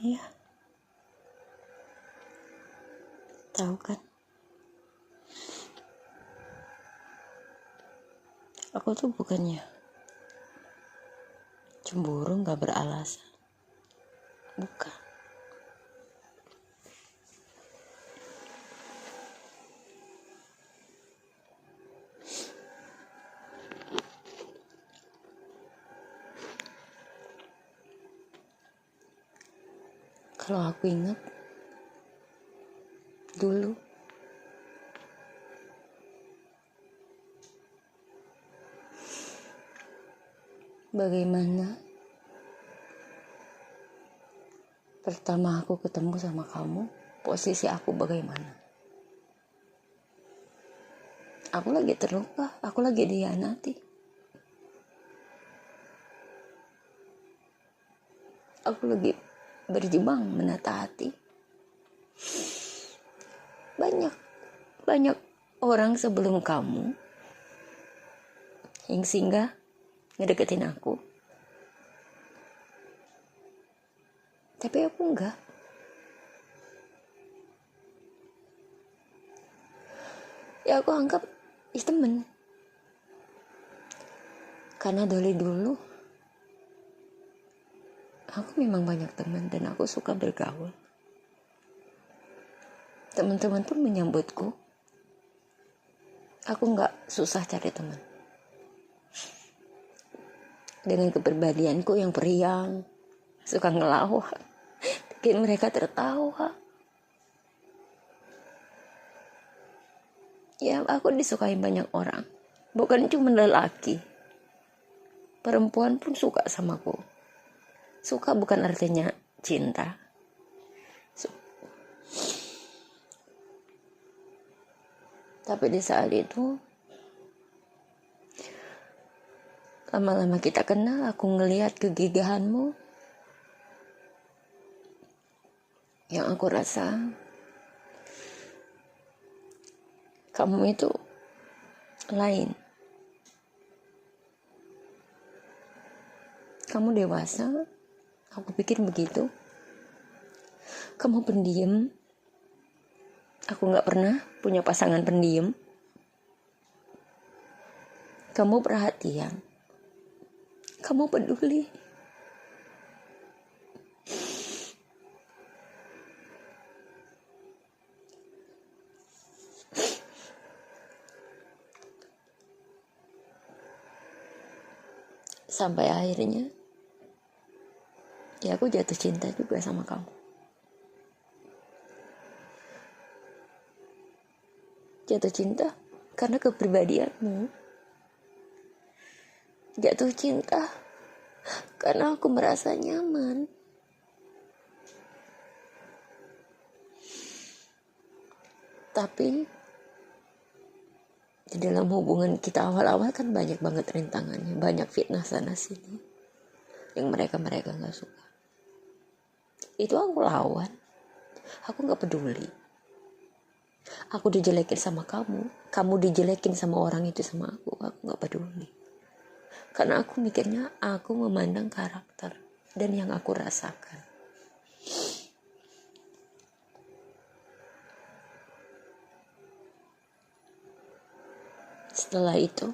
Iya, tahu kan? Aku tuh bukannya cemburu gak beralasan. Bukan. Kalau aku ingat dulu, bagaimana pertama aku ketemu sama kamu, posisi aku bagaimana? Aku lagi terluka, aku lagi dihianati. Aku lagi berjuang menata hati. Banyak orang sebelum kamu yang singgah ngedeketin aku. Tapi aku enggak. Ya aku anggap temen. Karena dari dulu aku memang banyak teman dan aku suka bergaul. Teman-teman pun menyambutku. Aku enggak susah cari teman. Dengan kepribadianku yang periang, suka ngelawak, bikin mereka tertawa. Ya, aku disukai banyak orang. Bukan cuma lelaki. Perempuan pun suka sama aku. Suka bukan artinya cinta. Tapi di saat itu, lama-lama kita kenal, aku ngelihat kegigahanmu. Yang aku rasa, kamu itu lain. Kamu dewasa, aku pikir begitu. Kamu pendiam. Aku gak pernah punya pasangan pendiam. Kamu perhatian. Kamu peduli. Sampai akhirnya, ya aku jatuh cinta juga sama kamu. Jatuh cinta karena kepribadianmu. Jatuh cinta karena aku merasa nyaman. Tapi di dalam hubungan kita awal-awal kan banyak banget rintangannya, banyak fitnah sana sini yang mereka gak suka. Itu aku lawan. Aku gak peduli. Aku dijelekin sama kamu dijelekin sama orang itu sama aku gak peduli. Karena aku mikirnya aku memandang karakter dan yang aku rasakan. Setelah itu,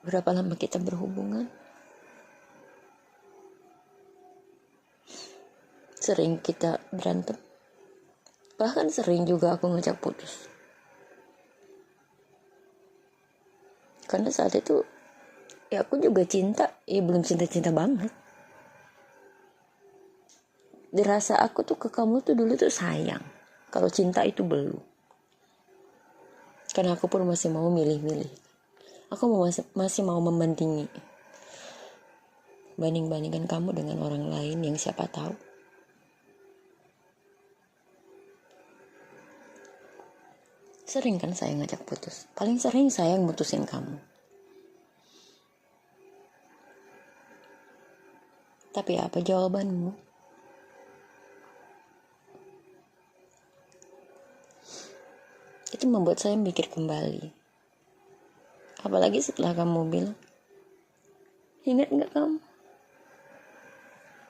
berapa lama kita berhubungan? Sering kita berantem. Bahkan sering juga aku ngajak putus. Karena saat itu ya aku juga cinta, belum cinta-cinta banget. Dirasa aku tuh ke kamu tuh dulu tuh sayang. Kalau cinta itu belum. Karena aku pun masih mau milih-milih. Aku masih mau membandingi. Banding-bandingkan kamu dengan orang lain yang siapa tahu. Sering kan saya ngajak putus. Paling sering saya yang mutusin kamu. Tapi apa jawabanmu? Itu membuat saya mikir kembali. Apalagi setelah kamu bilang, Ingat gak kamu?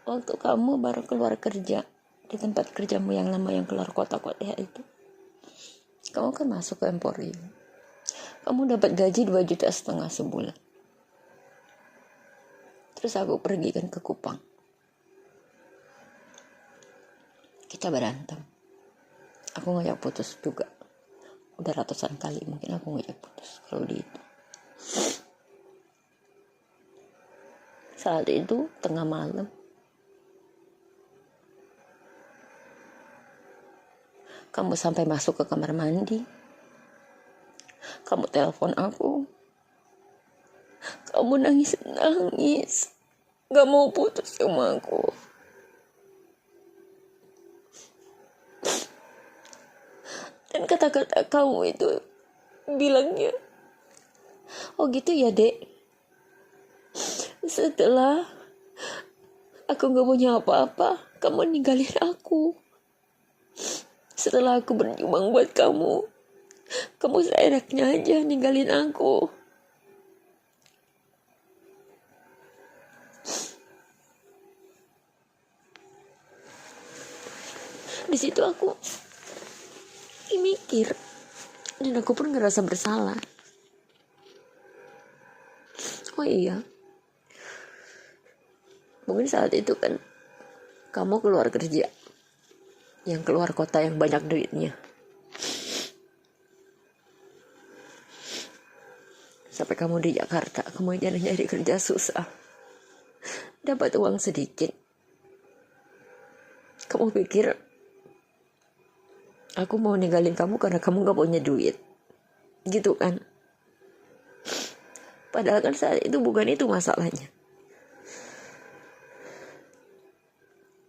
Waktu kamu baru keluar kerja di tempat kerjamu yang lama yang keluar kota-kota itu. Kamu kan masuk ke Emporium. Kamu dapat gaji 2,5 juta sebulan. Terus aku pergi kan ke Kupang. Kita berantem. Aku ngajak putus juga. Udah ratusan kali mungkin aku ngajak putus kalau di itu. Saat itu tengah malam. Kamu sampai masuk ke kamar mandi. Kamu telepon aku. Kamu nangis. Gak mau putus sama aku. Dan kata-kata kamu itu bilangnya, oh gitu ya dek. Setelah aku gak punya apa-apa, kamu ninggalin aku. Setelah aku berjuang buat kamu seenaknya aja ninggalin aku. Di situ aku mikir, dan aku pun ngerasa bersalah. Oh iya, mungkin saat itu kan kamu keluar kerja, yang keluar kota yang banyak duitnya. Sampai kamu di Jakarta, kamu nyari-nyari kerja susah, dapat uang sedikit. Kamu pikir aku mau ninggalin kamu karena kamu gak punya duit, gitu kan? Padahal kan saat itu bukan itu masalahnya.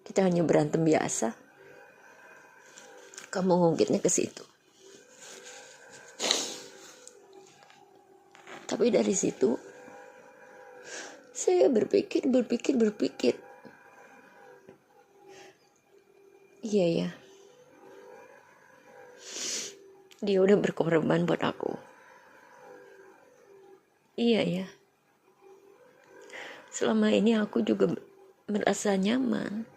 Kita hanya berantem biasa. Kamu ngungkitnya ke situ. Tapi dari situ saya berpikir. Iya ya. Dia udah berkorban buat aku. Iya ya. Selama ini aku juga merasa nyaman.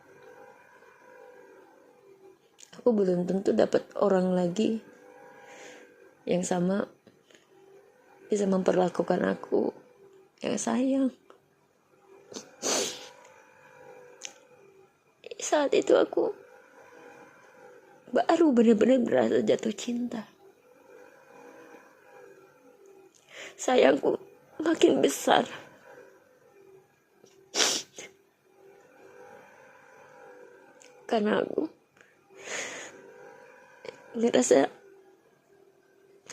Aku belum tentu dapat orang lagi yang sama bisa memperlakukan aku yang sayang. Saat itu aku baru benar-benar berasa jatuh cinta. Sayangku makin besar. Karena aku ngerasa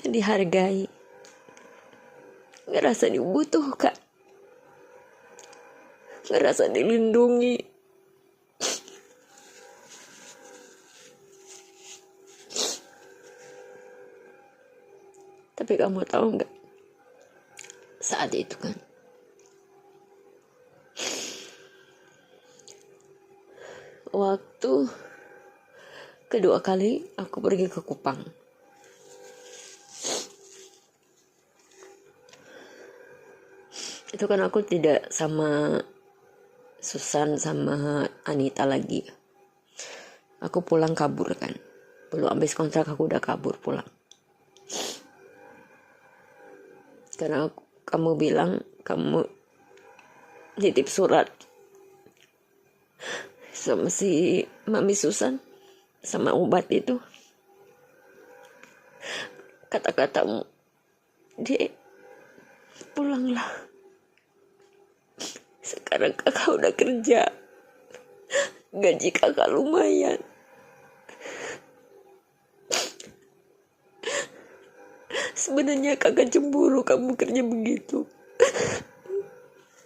dihargai, ngerasa dibutuhkan, ngerasa dilindungi. Tapi kamu tahu nggak, saat itu kan waktu kedua kali aku pergi ke Kupang, itu kan aku tidak sama Susan sama Anita lagi. Aku pulang kabur kan, belum habis kontrak aku udah kabur pulang. Karena kamu bilang kamu nitip surat sama si Mami Susan sama obat itu. Kata-katamu, Dek, pulanglah. Sekarang kakak udah kerja, gaji kakak lumayan. Sebenarnya kakak cemburu kamu kerja begitu.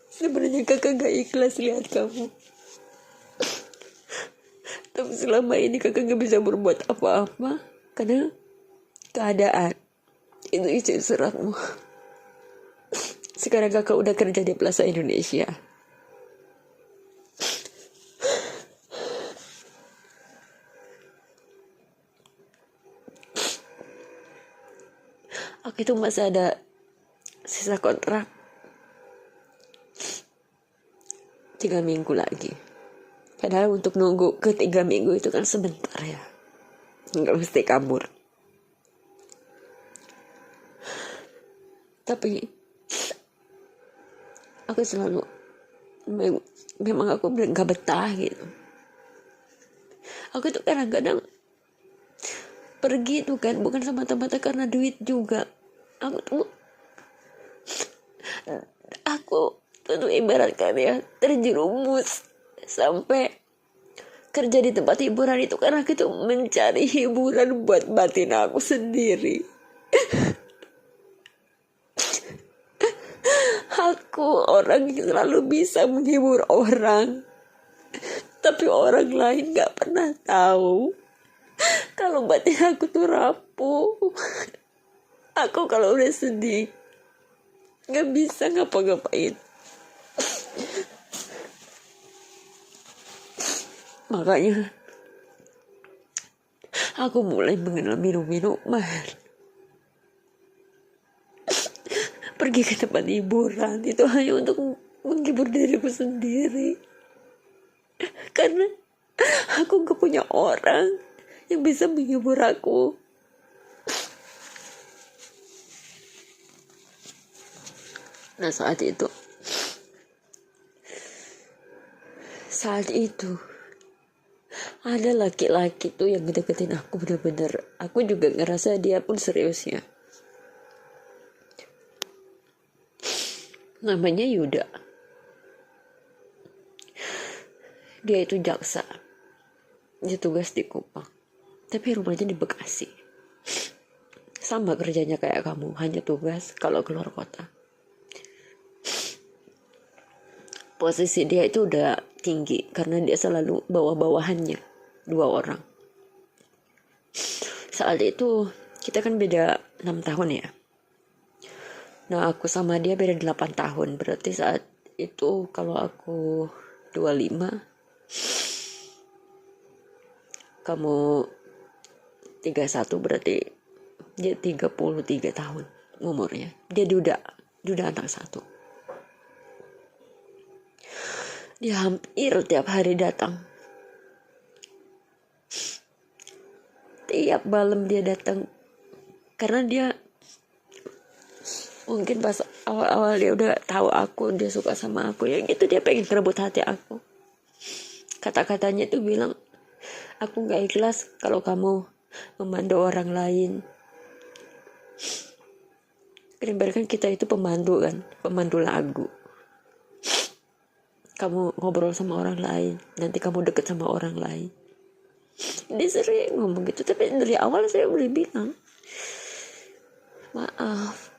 Sebenarnya kakak gak ikhlas lihat kamu. Tapi selama ini kakak gak bisa berbuat apa-apa karena keadaan. Itu isi suratmu. Sekarang kakak udah kerja di Plaza Indonesia. Aku itu masih ada sisa kontrak. 3 minggu lagi. Padahal untuk nunggu ke 3 minggu itu kan sebentar ya, nggak mesti kabur. Tapi aku selalu memang aku nggak betah gitu. Aku tuh kadang-kadang pergi tuh kan bukan semata-mata karena duit juga. Aku tuh ibaratkan ya terjerumus sampai kerja di tempat hiburan itu karena aku tuh mencari hiburan buat batin aku sendiri. Aku orang yang selalu bisa menghibur orang, tapi orang lain gak pernah tahu kalau batin aku tuh rapuh. Aku kalau udah sedih gak bisa ngapa-ngapain. Makanya aku mulai mengenal minum-minuman, pergi ke tempat hiburan itu hanya untuk menghibur diriku sendiri. Karena aku gak punya orang yang bisa menghibur aku. Nah saat itu ada laki-laki tuh yang ngedeketin aku bener-bener. Aku juga ngerasa dia pun seriusnya. Namanya Yuda. Dia itu jaksa. Dia tugas di Kupang. Tapi rumahnya di Bekasi. Sama kerjanya kayak kamu, hanya tugas kalau keluar kota. Posisi dia itu udah tinggi karena dia selalu bawa-bawahannya 2 orang. Saat itu kita kan beda 6 tahun ya. Nah aku sama dia beda 8 tahun. Berarti saat itu kalau aku 25, kamu 31, berarti dia 33 tahun umurnya. Dia duda anak 1. Dia hampir tiap hari datang. Tiap malam dia datang. Karena dia mungkin pas awal-awal dia udah tahu aku, dia suka sama aku ya gitu, dia pengen merebut hati aku. Kata-katanya tuh bilang, aku gak ikhlas kalau kamu memandu orang lain. Kan kita itu pemandu kan, pemandu lagu. Kamu ngobrol sama orang lain, nanti kamu deket sama orang lain. Dia sering ngomong gitu, tapi dari awal saya udah bilang, maaf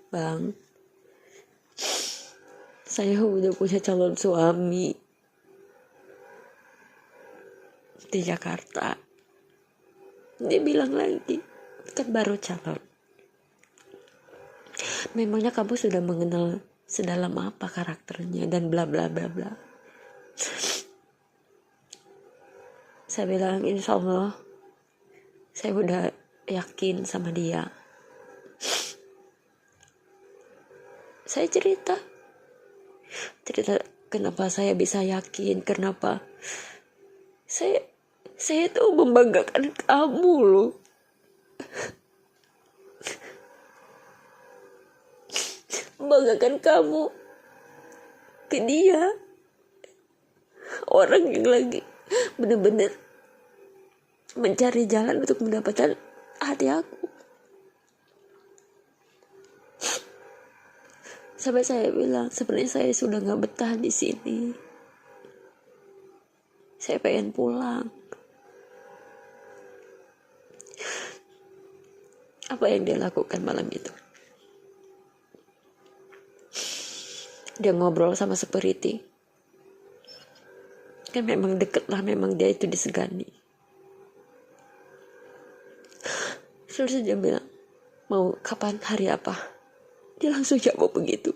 Bang, saya udah punya calon suami di Jakarta. Dia bilang lagi, kan baru calon. Memangnya kamu sudah mengenal sedalam apa karakternya dan bla bla bla bla. Saya bilang insya Allah saya udah yakin sama dia. Saya cerita kenapa saya bisa yakin, kenapa saya tuh membanggakan kamu loh. Membanggakan kamu ke dia, orang yang lagi benar-benar mencari jalan untuk mendapatkan hati aku. Sampai saya bilang sebenarnya saya sudah nggak betah di sini. Saya pengen pulang. Apa yang dia lakukan malam itu? Dia ngobrol sama security. Kan memang deket lah, memang dia itu disegani. Terus dia bilang, mau kapan, hari apa? Dia langsung jawab begitu.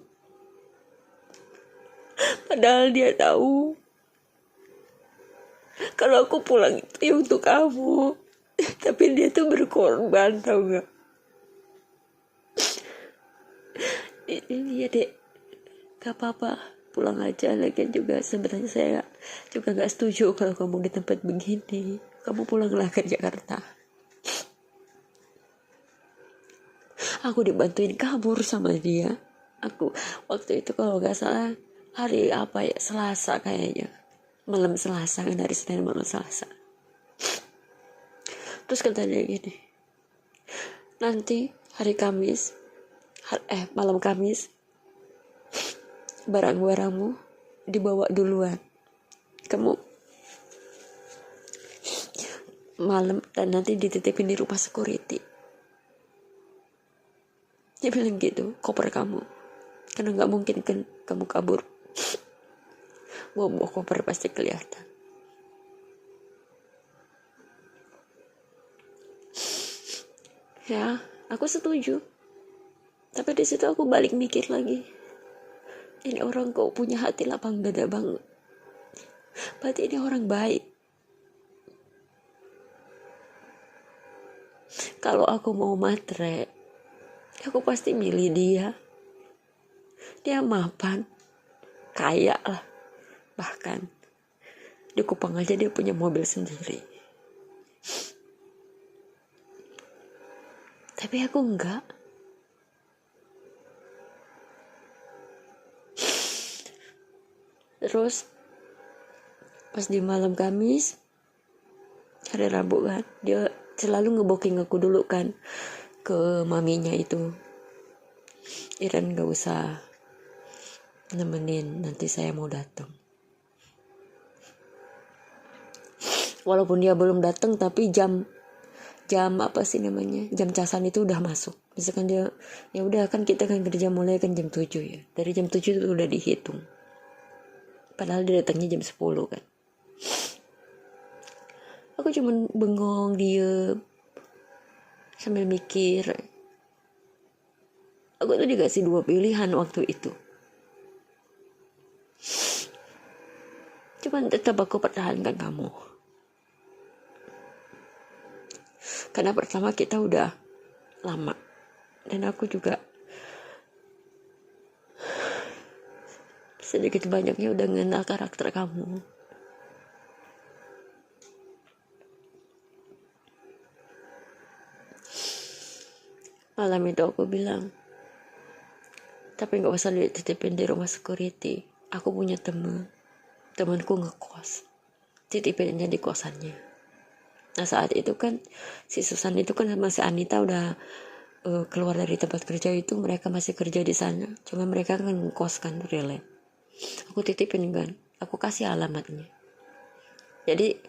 Padahal dia tahu kalau aku pulang itu ya untuk kamu. Tapi dia tuh berkorban, tau gak? Iya dek, gak apa-apa. pulang aja. Lagian juga sebenarnya saya juga gak setuju kalau kamu di tempat begini. Kamu pulanglah ke Jakarta. Aku dibantuin kabur sama dia. Aku waktu itu kalau gak salah hari apa ya, Selasa kayaknya, malam Selasa, kan hari Senin malam Selasa. Terus kata dia gini, nanti hari Kamis, malam Kamis, barang-barangmu dibawa duluan, kamu malam, dan nanti dititipin di rumah security. Dia bilang gitu, koper kamu, karena nggak mungkin kan kamu kabur bawa koper, pasti kelihatan. Ya, aku setuju. Tapi di situ aku balik mikir lagi, ini orang kok punya hati lapang dada banget. Berarti ini orang baik. Kalau aku mau matre, aku pasti milih dia. Dia mapan, kaya lah. Bahkan di Kupang aja dia punya mobil sendiri. Tapi aku enggak. Terus pas di malam Kamis, hari Rabu kan, dia selalu ngebooking aku dulu kan ke maminya itu. Iren gak usah nemenin, nanti saya mau datang. Walaupun dia belum datang, tapi jam apa sih namanya, jam casan itu udah masuk. Misalkan dia, ya udah kan kita kan kerja mulai kan jam 7 ya, dari jam 7 itu udah dihitung. Padahal dia datangnya jam 10 kan. Aku cuman bengong diem sambil mikir. Aku tuh dikasih 2 pilihan waktu itu. Cuman tetap aku pertahankan kamu. Karena pertama kita udah lama. Dan aku juga sedikit banyaknya udah mengenal karakter kamu. Malam itu aku bilang, tapi gak usah dititipin di rumah security. Aku punya temanku ngekos, titipin aja di kosannya. Nah saat itu kan si Susan itu kan sama si Anita udah keluar dari tempat kerja itu. Mereka masih kerja di sana, cuma mereka kan ngekos kan, relate. Aku titipin kan, aku kasih alamatnya. Jadi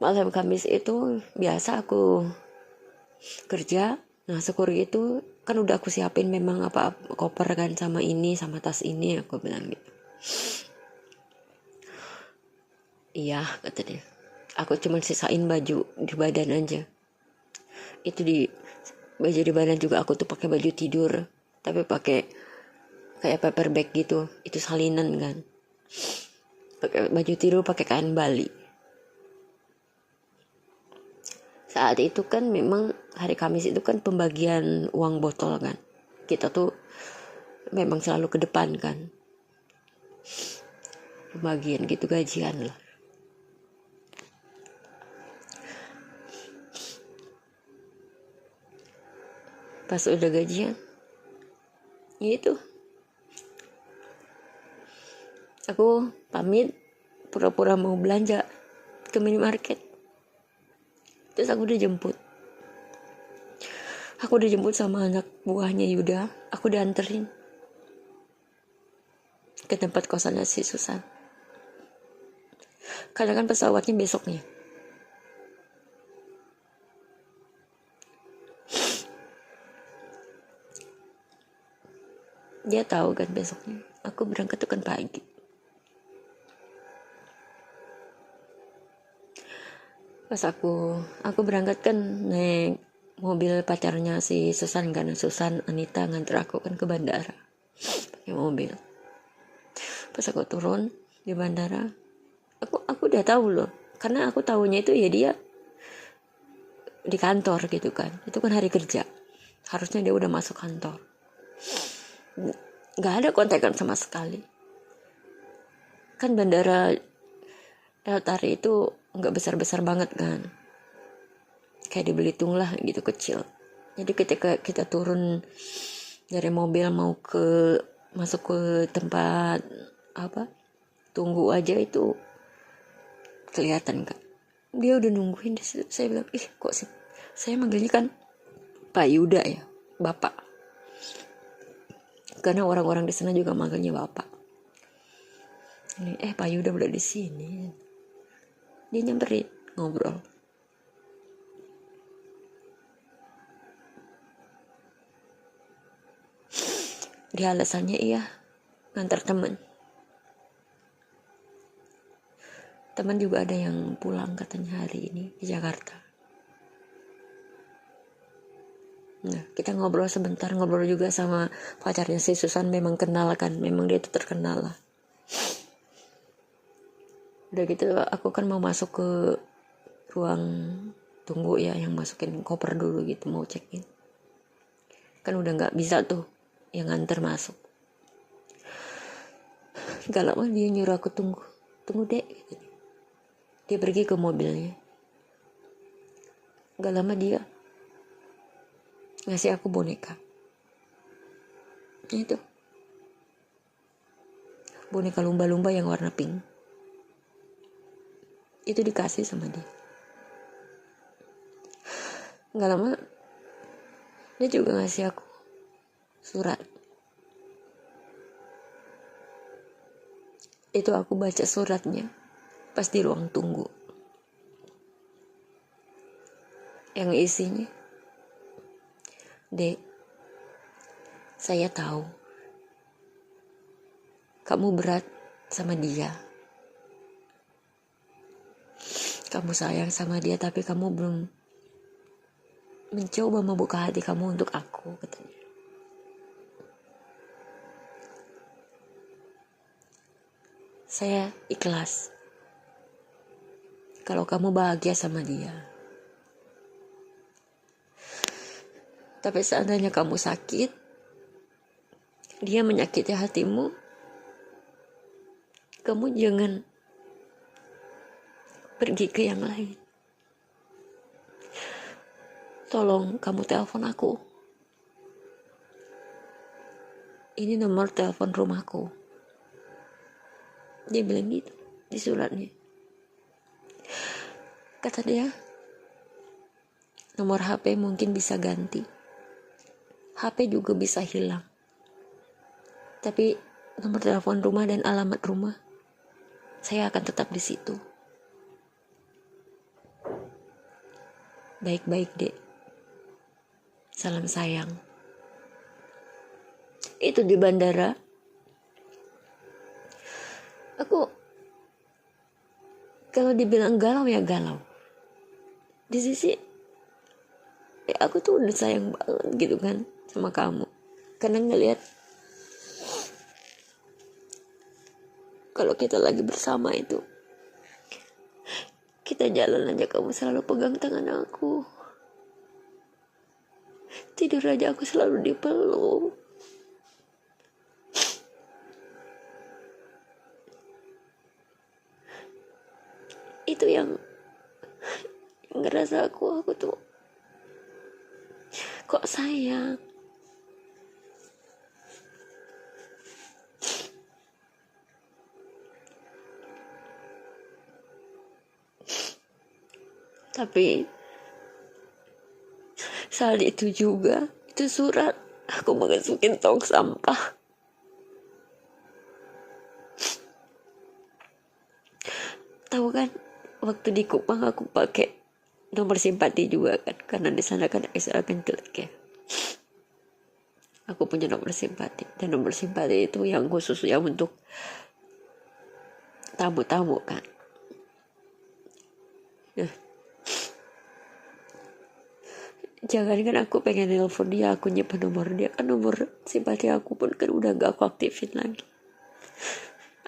malam Kamis itu biasa aku kerja. Nah security itu kan udah aku siapin memang apa koper kan, sama ini, sama tas ini, aku bilang gitu. Iya kata dia, aku cuma sisain baju di badan aja. Itu di baju di badan juga aku tuh pakai baju tidur, tapi pakai kayak paper bag gitu, itu salinan kan. Pakai baju tidur, pakai kain Bali. Saat itu kan memang hari Kamis itu kan pembagian uang botol kan. Kita tuh memang selalu ke depan kan, pembagian gitu, gajian lah. Pas udah gajian, ya itu aku pamit, pura-pura mau belanja ke minimarket. Terus aku udah jemput sama anak buahnya Yuda. Aku dianterin ke tempat kosannya si Susan, karena kan pesawatnya besoknya. Dia tahu kan besoknya aku berangkat tuh kan pagi. Pas aku berangkat kan naik mobil pacarnya si Susan, karena Susan Anita nganter aku kan ke bandara pakai mobil. Pas aku turun di bandara, aku udah tahu loh, karena aku tahunya itu ya dia di kantor gitu kan. Itu kan hari kerja, harusnya dia udah masuk kantor. Nggak ada kontekan sama sekali. kan bandara El Tari itu nggak besar-besar banget kan, kayak di Belitung lah gitu, kecil. Jadi ketika kita turun dari mobil mau masuk ke tempat tunggu aja itu kelihatan kan, dia udah nungguin. Saya bilang, kok sih, saya manggilnya kan Pak Yuda ya, Bapak, karena orang-orang di sana juga manggilnya Bapak. Ini Pak Yuda udah di sini. Dia nyamperin, ngobrol. Dia alasannya ngantar teman. Teman juga ada yang pulang katanya hari ini di Jakarta. Nah, kita ngobrol sebentar, ngobrol juga sama pacarnya si Susan. Memang kenal kan, memang dia itu terkenal lah. Udah gitu aku kan mau masuk ke ruang tunggu ya, yang masukin koper dulu gitu, mau check in. Kan udah gak bisa tuh yang nganter masuk. Gak lama dia nyuruh aku tunggu dek gitu. Dia pergi ke mobilnya. Gak lama dia ngasih aku boneka. Itu boneka lumba-lumba yang warna pink. Itu dikasih sama dia. Gak lama dia juga ngasih aku surat. Itu aku baca suratnya pas di ruang tunggu. Yang isinya, Dek, saya tahu kamu berat sama dia. Kamu sayang sama dia, tapi kamu belum mencoba membuka hati kamu untuk aku, katanya. Saya ikhlas kalau kamu bahagia sama dia. Tapi seandainya kamu sakit, dia menyakiti hatimu, kamu jangan pergi ke yang lain. Tolong kamu telepon aku. Ini nomor telepon rumahku. Dia bilang gitu di suratnya. Kata dia, nomor HP mungkin bisa ganti. HP juga bisa hilang. Tapi nomor telepon rumah dan alamat rumah, saya akan tetap di situ. Baik-baik, Dek. Salam sayang. Itu di bandara. Aku kalau dibilang galau ya galau. Di sisi aku tuh udah sayang banget gitu kan sama kamu. Karena ngelihat kalau kita lagi bersama itu, kita jalan aja kamu selalu pegang tangan aku. Tidur aja aku selalu dipeluk. Itu yang ngerasa aku tuh kok sayang. Tapi saat itu juga, itu surat aku masukin tong sampah. Tahu kan, waktu di Kupang aku pakai nomor simpati juga kan, karena di sana kan SL Pentilek ya. Aku punya nomor simpati, dan nomor simpati itu yang khusus yang untuk tamu-tamu kan. Nah, jangan kan aku pengen nelfon dia, aku nyimpan nomor dia, kan nomor simpati aku pun kan udah gak aku aktifin lagi,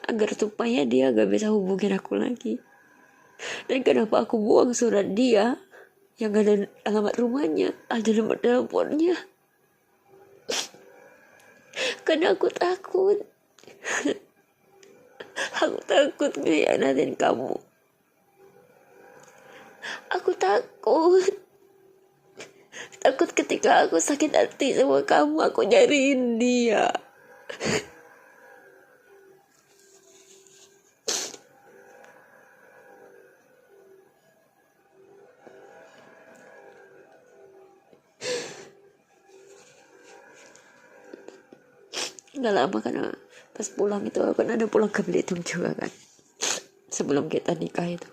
agar supaya dia gak bisa hubungin aku lagi. Dan kenapa aku buang surat dia yang ada alamat rumahnya, ada nomor teleponnya? Karena aku takut Aku takut ngianatin kamu. Aku takut. Takut ketika aku sakit hati sama kamu, aku nyariin dia. Gak lama karena pas pulang itu kan ada pulang ke Belitung juga kan, sebelum kita nikah itu.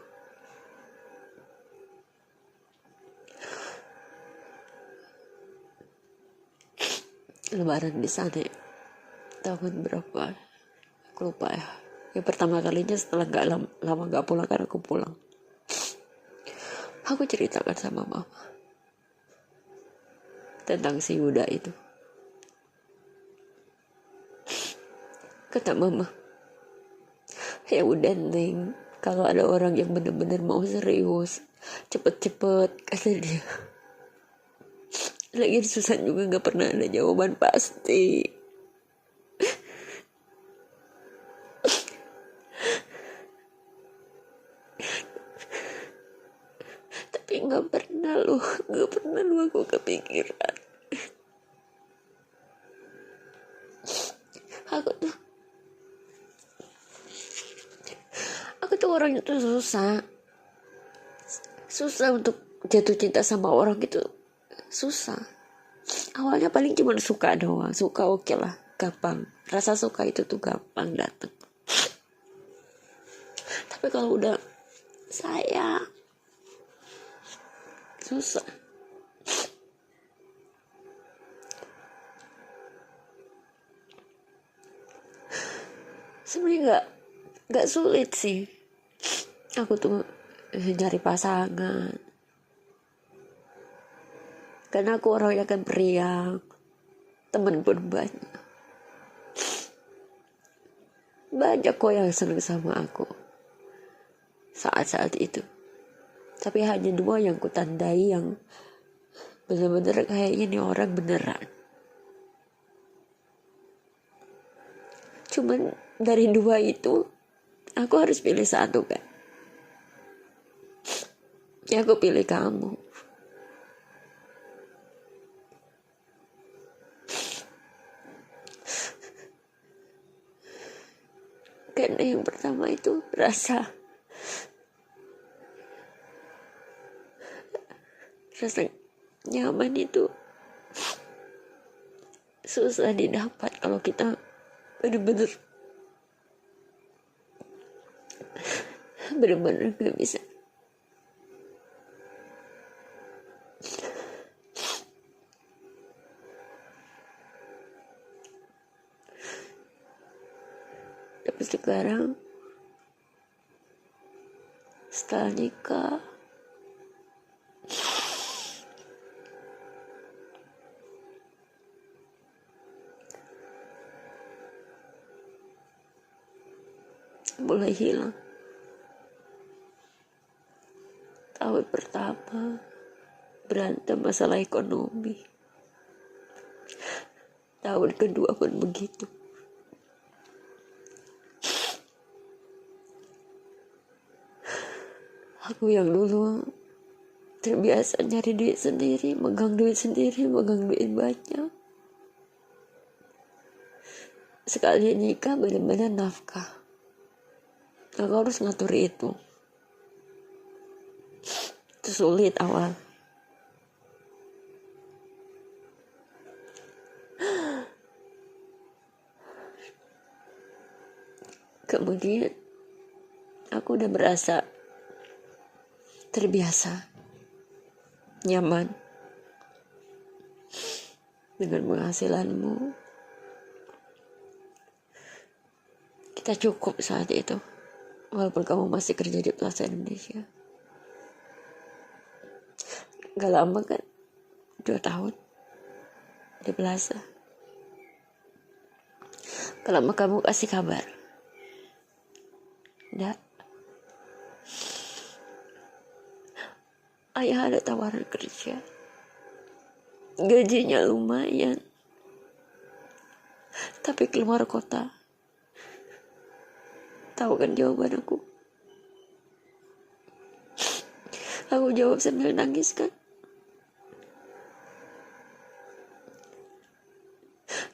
Lebaran di sana tahun berapa aku lupa ya. Yang pertama kalinya setelah gak lama gak pulang, karena aku pulang, aku ceritakan sama mama tentang si Yuda itu. Kata mama, ya udah Neng, kalau ada orang yang benar-benar mau serius, cepet-cepet, kata dia. Lagi Susan juga gak pernah ada jawaban pasti. Tapi gak pernah lu aku kepikiran. Aku tuh orangnya tuh susah untuk jatuh cinta sama orang gitu, susah. Awalnya paling cuma suka doang, suka oke lah, gampang. Rasa suka itu tuh gampang datang. Tapi kalau udah sayang, susah. Sebenarnya nggak sulit sih. Aku tuh nyari pasangan, karena aku orangnya kan periang, temen pun banyak kok yang seneng sama aku saat-saat itu. Tapi hanya 2 yang kutandai yang bener-bener kayaknya nih orang beneran. Cuman dari 2 itu aku harus pilih 1 kan. Ya aku pilih kamu. Karena yang pertama itu rasa nyaman itu susah didapat kalau kita bener-bener gak bisa. Tapi sekarang setelah nikah, mulai hilang. Tahun pertama berantem masalah ekonomi, tahun kedua pun begitu. Aku yang dulu terbiasa nyari duit sendiri, megang duit banyak, sekali nikah benar-benar nafkah. Aku harus ngatur itu sulit awal. Kemudian aku udah merasa terbiasa, nyaman dengan penghasilanmu. Kita cukup saat itu, walaupun kamu masih kerja di Plaza Indonesia. Gak lama kan, 2 tahun di Plaza. Gak lama kamu kasih kabar, Ndak, ayah ada tawaran kerja, gajinya lumayan, tapi keluar kota. Tahu kan jawaban aku? Aku jawab sambil nangis kan.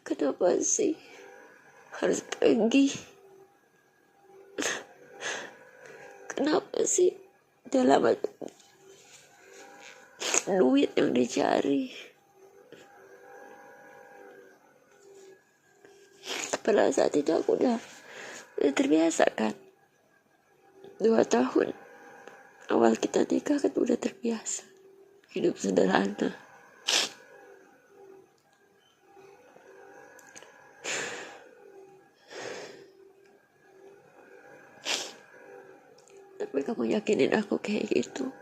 Kenapa sih harus pergi? Kenapa sih dalam duit yang dicari? Pada saat itu aku udah terbiasa kan. 2 tahun awal kita nikah kan udah terbiasa hidup sederhana. Tapi kamu yakinin aku kayak gitu,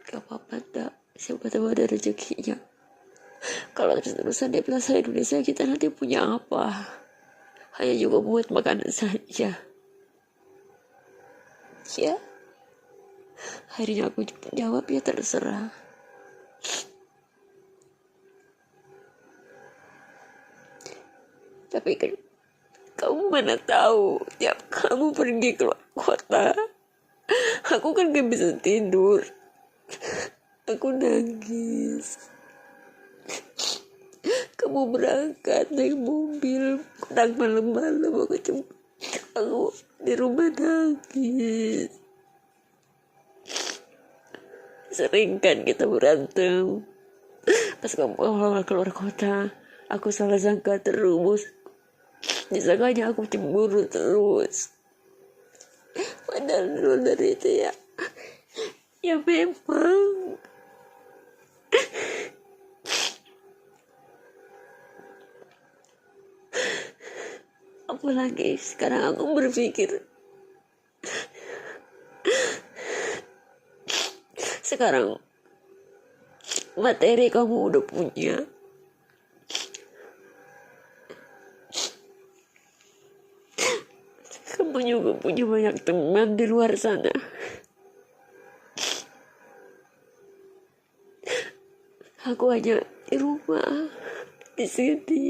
gak apa-apa tak, siapa tahu ada rezekinya. Kalau terus-terusan di Plaza Indonesia kita nanti punya apa? Hanya juga buat makanan saja. Ya, akhirnya aku jawab ya terserah. Tapi kan kamu mana tahu, tiap kamu pergi keluar kota, aku kan gak bisa tidur. Aku nangis. Kamu berangkat naik mobil, pulang malam-malam, aku di rumah nangis. Sering kan kita berantem. Pas kamu awal keluar kota, aku salah sangka terus. Disangkanya aku cemburu terus. Padahal dulu dari itu ya memang. Apalagi sekarang aku berpikir, sekarang materi kamu udah punya, kamu juga punya banyak teman di luar sana. Aku hanya di rumah, di sini.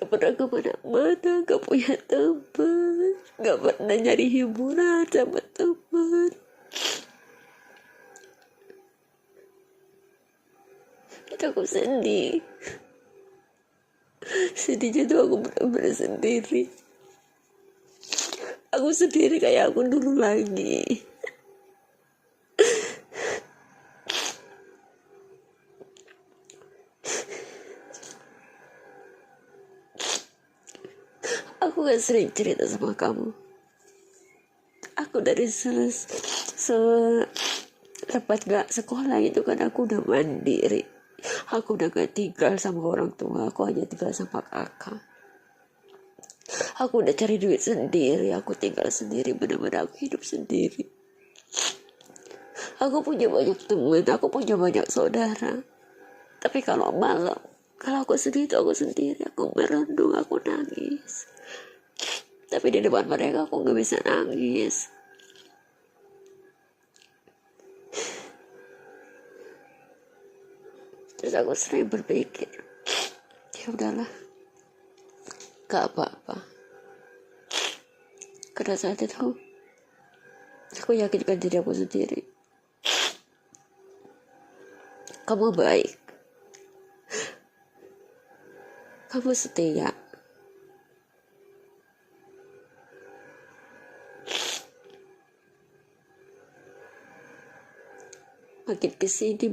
Gak pernah kemana-mana, gak punya teman, gak pernah nyari hiburan sama teman. Itu aku sedih. Sedihnya tuh aku benar-benar sendiri. Aku sendiri kayak aku dulu lagi. Aku gak sering cerita sama kamu. Aku dari lepas gak sekolah itu kan aku udah mandiri. Aku udah gak tinggal sama orang tua. Aku hanya tinggal sama kakak. Aku udah cari duit sendiri. Aku tinggal sendiri. Benar-benar aku hidup sendiri. Aku punya banyak teman. Aku punya banyak saudara. Tapi kalau malam, kalau aku sedih itu aku sendiri. Aku merendung, aku nangis. Tapi di depan mereka aku gak bisa nangis. Terus aku sering berpikir, ya udahlah, gak apa-apa. Karena saat itu aku yakinkan diri aku sendiri, kamu baik, kamu setia. Makin kesini,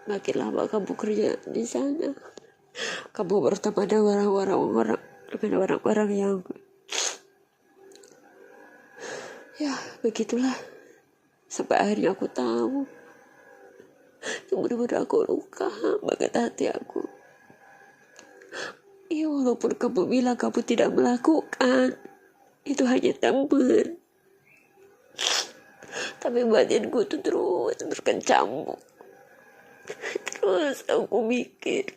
makin lama kamu kerja di sana, kamu bertemu dengan orang-orang yang ya begitulah. Sampai akhirnya aku tahu, benar-benar aku luka banget hati aku. Ya walaupun kamu bilang kamu tidak melakukan, itu hanya teman. Tapi batinku tuh terus berkecamuk. Terus aku mikir,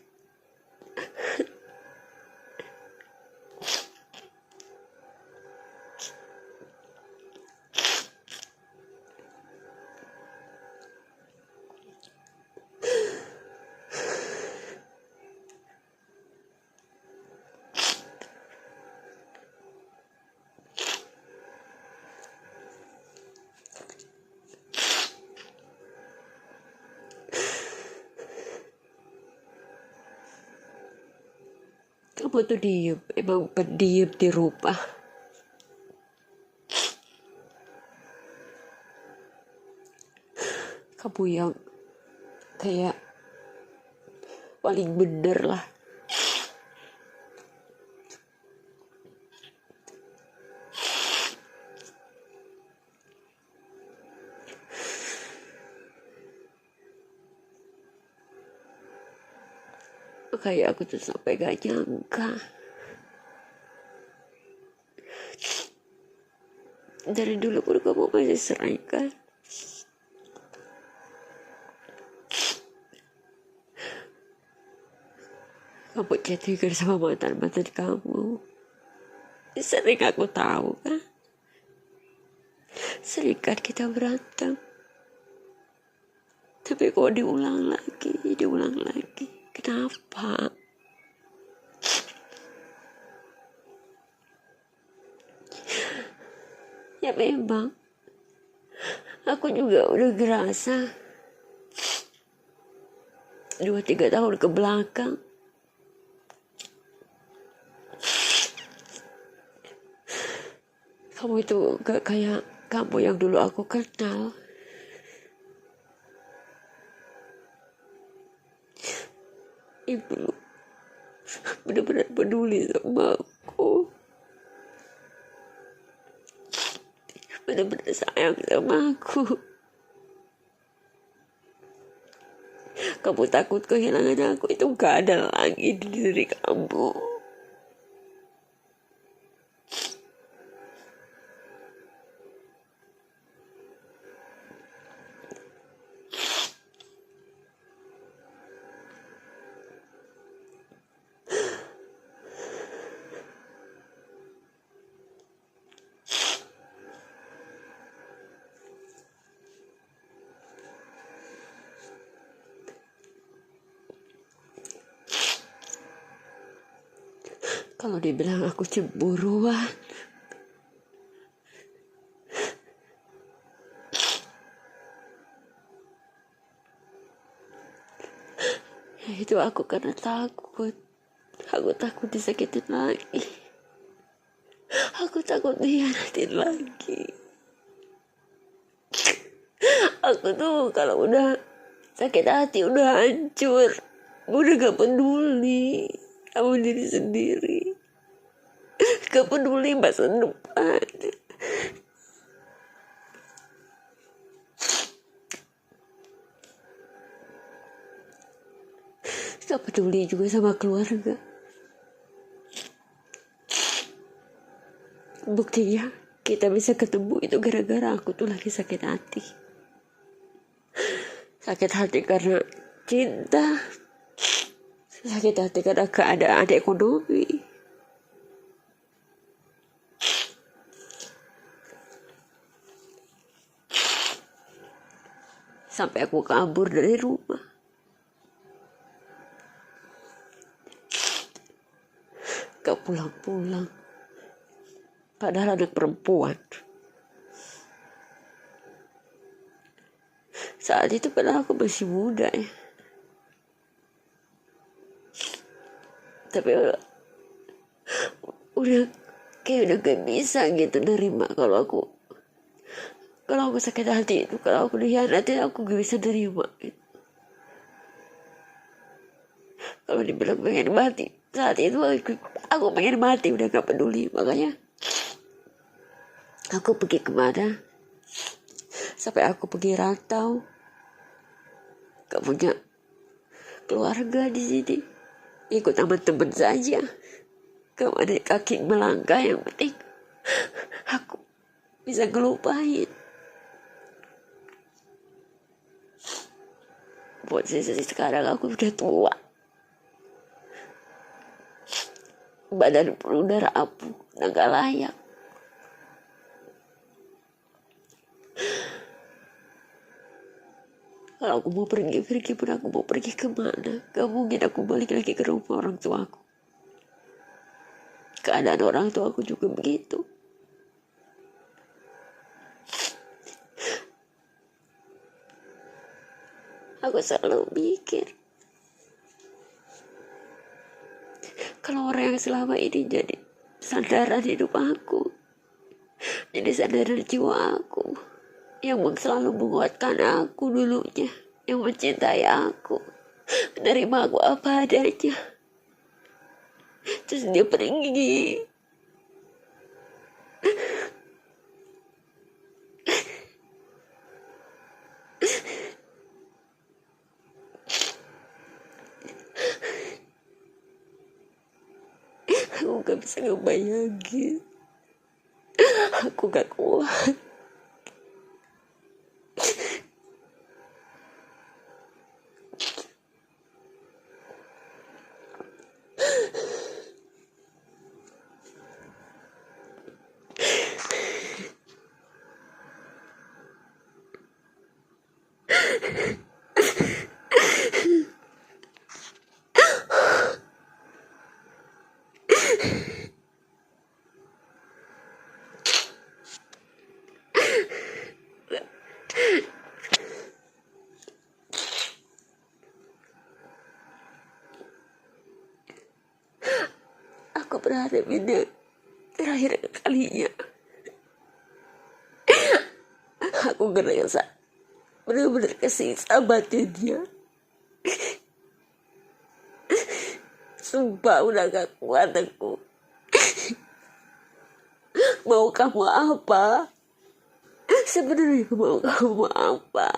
Kamu tuh diem, emang pendiam di rumah. Kamu yang kayak paling bener lah. Kayak aku tuh sampai gak nyangka. Dari dulu pun kamu masih sering kan. Kamu chattingan sama mantan-mantan kamu. Sering aku tahu kan. Sering kan kita berantem. Tapi kok diulang lagi. Kenapa? Ya memang. Aku juga udah ngerasa 2-3 tahun ke belakang. Kamu itu gak kayak kamu yang dulu aku kenal. Yang dulu benar-benar peduli sama aku. Benar-benar sayang sama aku. Kamu takut kehilangan aku, itu gak ada lagi di diri kamu. Kalau dibilang aku cemburuan, ya itu aku karena takut. Aku takut disakitin lagi. Aku takut dihianatin lagi. Aku tuh kalau udah sakit hati, udah hancur. Udah gak peduli sama diri sendiri. Gak peduli masa depan. Gak peduli juga sama keluarga. Buktinya kita bisa ketemu itu gara-gara aku tuh lagi sakit hati. Sakit hati karena cinta. Sakit hati karena keadaan ekonomi. Sampai aku kabur dari rumah. Gak pulang-pulang. Padahal anak perempuan. Saat itu padahal aku masih muda ya. Tapi udah gak bisa gitu nerima kalau aku sakit hati itu, kalau aku dikhianati aku gak bisa nerima gitu. Kalau dibilang pengen mati, saat itu aku pengen mati, udah gak peduli. Makanya aku pergi kemana, sampai aku pergi rantau, gak punya keluarga di sini, ikut teman-teman saja, kemana kaki melangkah, yang penting aku bisa ngelupain. Buat sisi sekarang aku udah tua, badan pun udah rapuh, udah gak layak. Kalau aku mau pergi pun aku mau pergi kemana? Gak mungkin aku balik lagi ke rumah orang tua aku. Keadaan orang tua aku juga begitu. Aku selalu mikir, Kalau orang yang selama ini jadi sandaran hidup aku, jadi sandaran jiwa aku, yang selalu menguatkan aku dulunya, yang mencintai aku, menerima aku apa adanya, terus dia pergi. Aku gak bisa ngebayangin, aku gak kuat. Aku berharap ini terakhir kalinya aku ngerasa benar-benar kesiksa batin dia. Sumpah udah gak kuat aku. Mau kamu apa? Sebenarnya mau kamu apa?